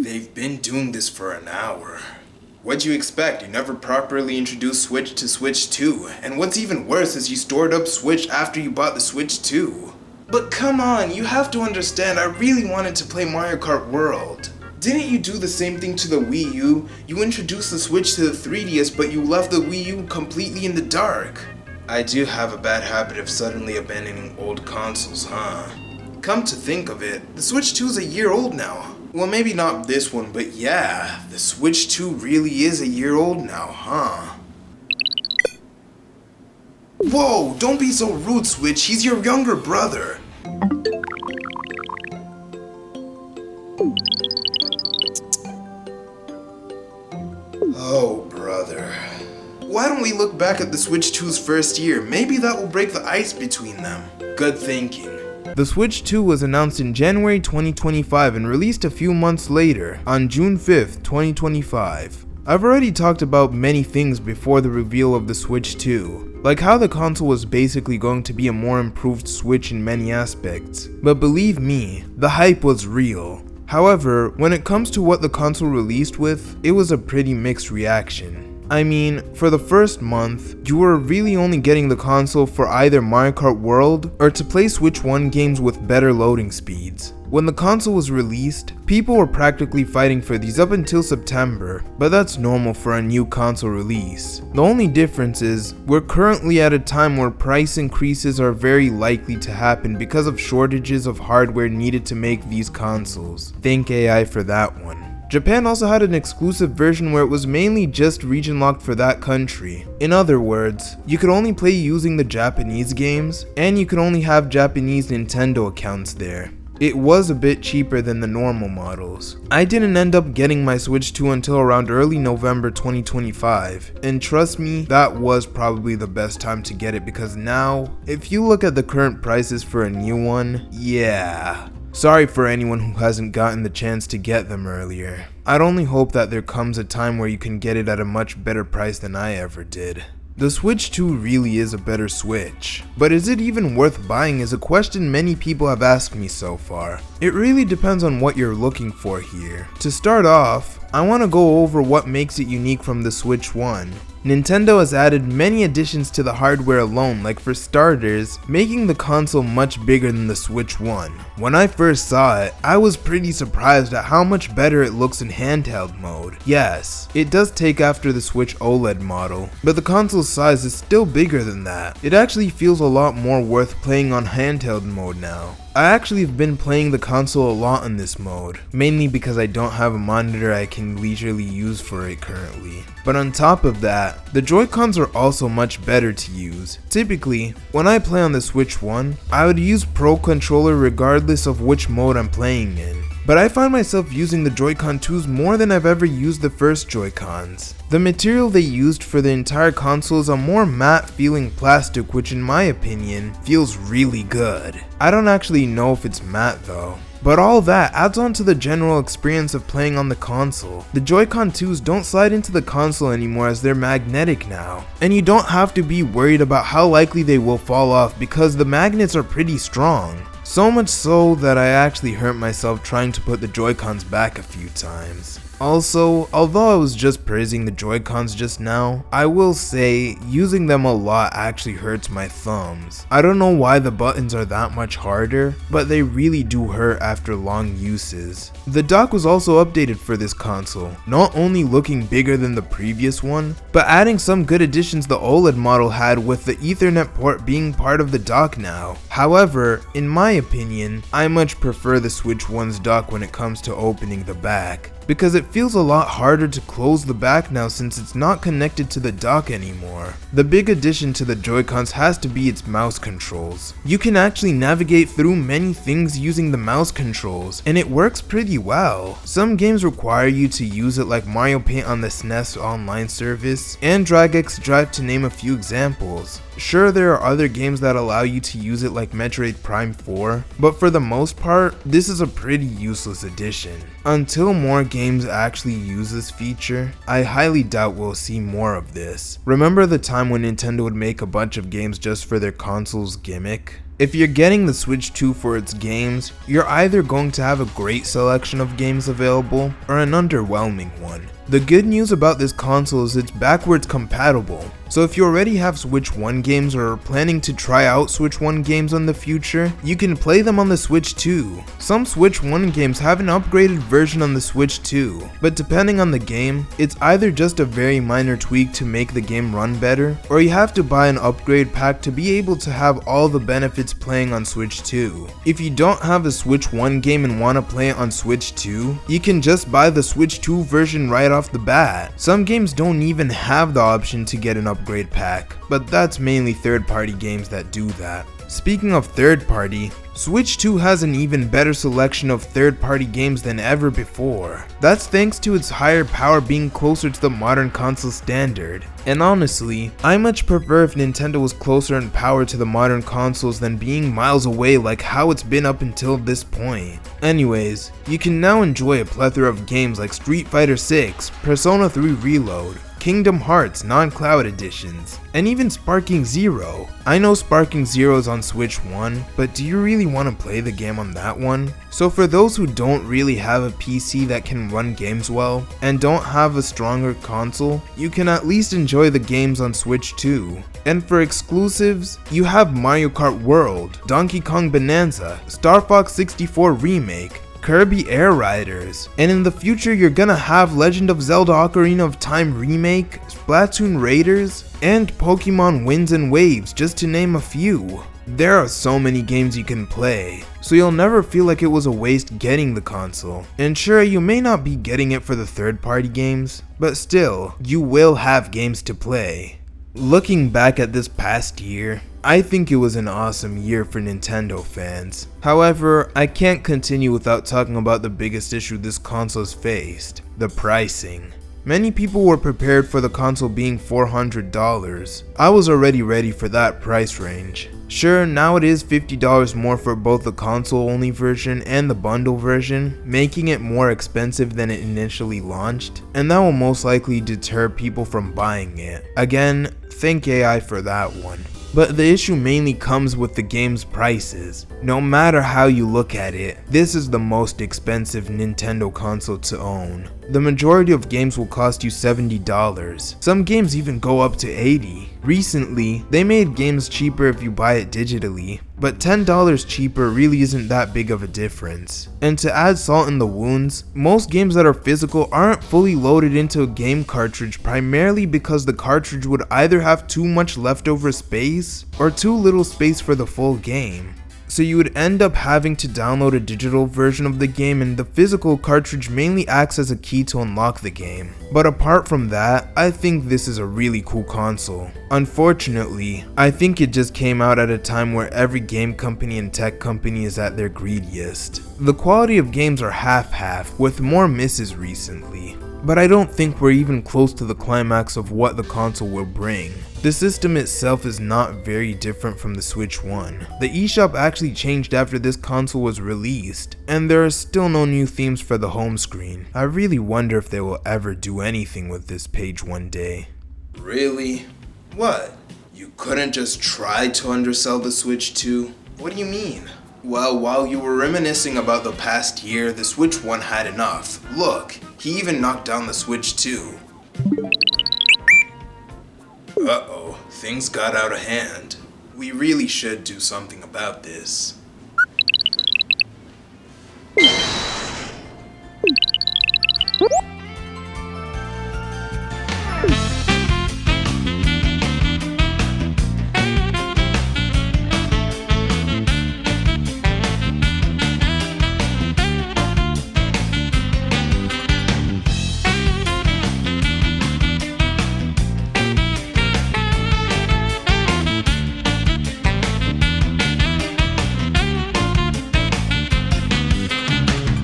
They've been doing this for an hour. What'd you expect? You never properly introduced Switch to Switch 2. And what's even worse is you stored up Switch after you bought the Switch 2. But come on, you have to understand, I really wanted to play Mario Kart World. Didn't you do the same thing to the Wii U? You introduced the Switch to the 3DS, but you left the Wii U completely in the dark. I do have a bad habit of suddenly abandoning old consoles, huh? Come to think of it, the Switch 2 is a year old now. Well, maybe not this one, but yeah, the Switch 2 really is a year old now, huh? Whoa, don't be so rude, Switch, he's your younger brother. Oh, brother. Why don't we look back at the Switch 2's first year? Maybe that will break the ice between them. Good thinking. The Switch 2 was announced in January 2025 and released a few months later, on June 5th, 2025. I've already talked about many things before the reveal of the Switch 2, like how the console was basically going to be a more improved Switch in many aspects, but believe me, the hype was real. However, when it comes to what the console released with, it was a pretty mixed reaction. I mean, for the first month, you were really only getting the console for either Mario Kart World or to play Switch 1 games with better loading speeds. When the console was released, people were practically fighting for these up until September, but that's normal for a new console release. The only difference is, we're currently at a time where price increases are very likely to happen because of shortages of hardware needed to make these consoles. Thank AI for that one. Japan also had an exclusive version where it was mainly just region locked for that country. In other words, you could only play using the Japanese games, and you could only have Japanese Nintendo accounts there. It was a bit cheaper than the normal models. I didn't end up getting my Switch 2 until around early November 2025, and trust me, that was probably the best time to get it because now, if you look at the current prices for a new one, yeah. Sorry for anyone who hasn't gotten the chance to get them earlier. I'd only hope that there comes a time where you can get it at a much better price than I ever did. The Switch 2 really is a better Switch, but is it even worth buying is a question many people have asked me so far. It really depends on what you're looking for here. To start off, I want to go over what makes it unique from the Switch 1. Nintendo has added many additions to the hardware alone, like for starters, making the console much bigger than the Switch 1. When I first saw it, I was pretty surprised at how much better it looks in handheld mode. Yes, it does take after the Switch OLED model, but the console's size is still bigger than that. It actually feels a lot more worth playing on handheld mode now. I actually have been playing the console a lot in this mode, mainly because I don't have a monitor I can leisurely use for it currently. But on top of that, the Joy-Cons are also much better to use. Typically, when I play on the Switch 1, I would use Pro Controller regardless of which mode I'm playing in. But I find myself using the Joy-Con 2s more than I've ever used the first Joy-Cons. The material they used for the entire console is a more matte feeling plastic, which in my opinion, feels really good. I don't actually know if it's matte though. But all that adds on to the general experience of playing on the console. The Joy-Con 2s don't slide into the console anymore as they're magnetic now. And you don't have to be worried about how likely they will fall off because the magnets are pretty strong. So much so that I actually hurt myself trying to put the Joy-Cons back a few times. Also, although I was just praising the Joy-Cons just now, I will say using them a lot actually hurts my thumbs. I don't know why the buttons are that much harder, but they really do hurt after long uses. The dock was also updated for this console, not only looking bigger than the previous one, but adding some good additions the OLED model had with the Ethernet port being part of the dock now. However, in my opinion, I much prefer the Switch 1's dock when it comes to opening the back, because it feels a lot harder to close the back now since it's not connected to the dock anymore. The big addition to the Joy-Cons has to be its mouse controls. You can actually navigate through many things using the mouse controls, and it works pretty well. Some games require you to use it like Mario Paint on the SNES online service, and Drag X Drive to name a few examples. Sure, there are other games that allow you to use it like Metroid Prime 4, but for the most part, this is a pretty useless addition. Until more games actually use this feature, I highly doubt we'll see more of this. Remember the time when Nintendo would make a bunch of games just for their console's gimmick? If you're getting the Switch 2 for its games, you're either going to have a great selection of games available or an underwhelming one. The good news about this console is it's backwards compatible, so if you already have Switch 1 games or are planning to try out Switch 1 games in the future, you can play them on the Switch 2. Some Switch 1 games have an upgraded version on the Switch 2, but depending on the game, it's either just a very minor tweak to make the game run better, or you have to buy an upgrade pack to be able to have all the benefits playing on Switch 2. If you don't have a Switch 1 game and want to play it on Switch 2, you can just buy the Switch 2 version right off the bat. Some games don't even have the option to get an upgrade pack, but that's mainly third-party games that do that. Speaking of third-party, Switch 2 has an even better selection of third-party games than ever before. That's thanks to its higher power being closer to the modern console standard. And honestly, I much prefer if Nintendo was closer in power to the modern consoles than being miles away like how it's been up until this point. Anyways, you can now enjoy a plethora of games like Street Fighter 6, Persona 3 Reload, Kingdom Hearts non-cloud editions, and even Sparking Zero. I know Sparking Zero is on Switch 1, but do you really want to play the game on that one? So for those who don't really have a PC that can run games well, and don't have a stronger console, you can at least enjoy the games on Switch 2. And for exclusives, you have Mario Kart World, Donkey Kong Bananza, Star Fox 64 Remake, Kirby Air Riders, and in the future you're gonna have Legend of Zelda Ocarina of Time Remake, Splatoon Raiders, and Pokemon Winds and Waves, just to name a few. There are so many games you can play, so you'll never feel like it was a waste getting the console. And sure, you may not be getting it for the third-party games, but still, you will have games to play. Looking back at this past year, I think it was an awesome year for Nintendo fans. However, I can't continue without talking about the biggest issue this console has faced: the pricing. Many people were prepared for the console being $400. I was already ready for that price range. Sure, now it is $50 more for both the console-only version and the bundle version, making it more expensive than it initially launched, and that will most likely deter people from buying it. Again, thank AI for that one. But the issue mainly comes with the game's prices. No matter how you look at it, this is the most expensive Nintendo console to own. The majority of games will cost you $70. Some games even go up to $80. Recently, they made games cheaper if you buy it digitally, but $10 cheaper really isn't that big of a difference. And to add salt in the wounds, most games that are physical aren't fully loaded into a game cartridge primarily because the cartridge would either have too much leftover space or too little space for the full game. So you would end up having to download a digital version of the game, and the physical cartridge mainly acts as a key to unlock the game. But apart from that, I think this is a really cool console. Unfortunately, I think it just came out at a time where every game company and tech company is at their greediest. The quality of games are half-half, with more misses recently. But I don't think we're even close to the climax of what the console will bring. The system itself is not very different from the Switch 1. The eShop actually changed after this console was released, and there are still no new themes for the home screen. I really wonder if they will ever do anything with this page one day. Really? What? You couldn't just try to undersell the Switch 2? What do you mean? Well, while you were reminiscing about the past year, the Switch 1 had enough. Look, he even knocked down the Switch 2. Uh-oh, things got out of hand. We really should do something about this.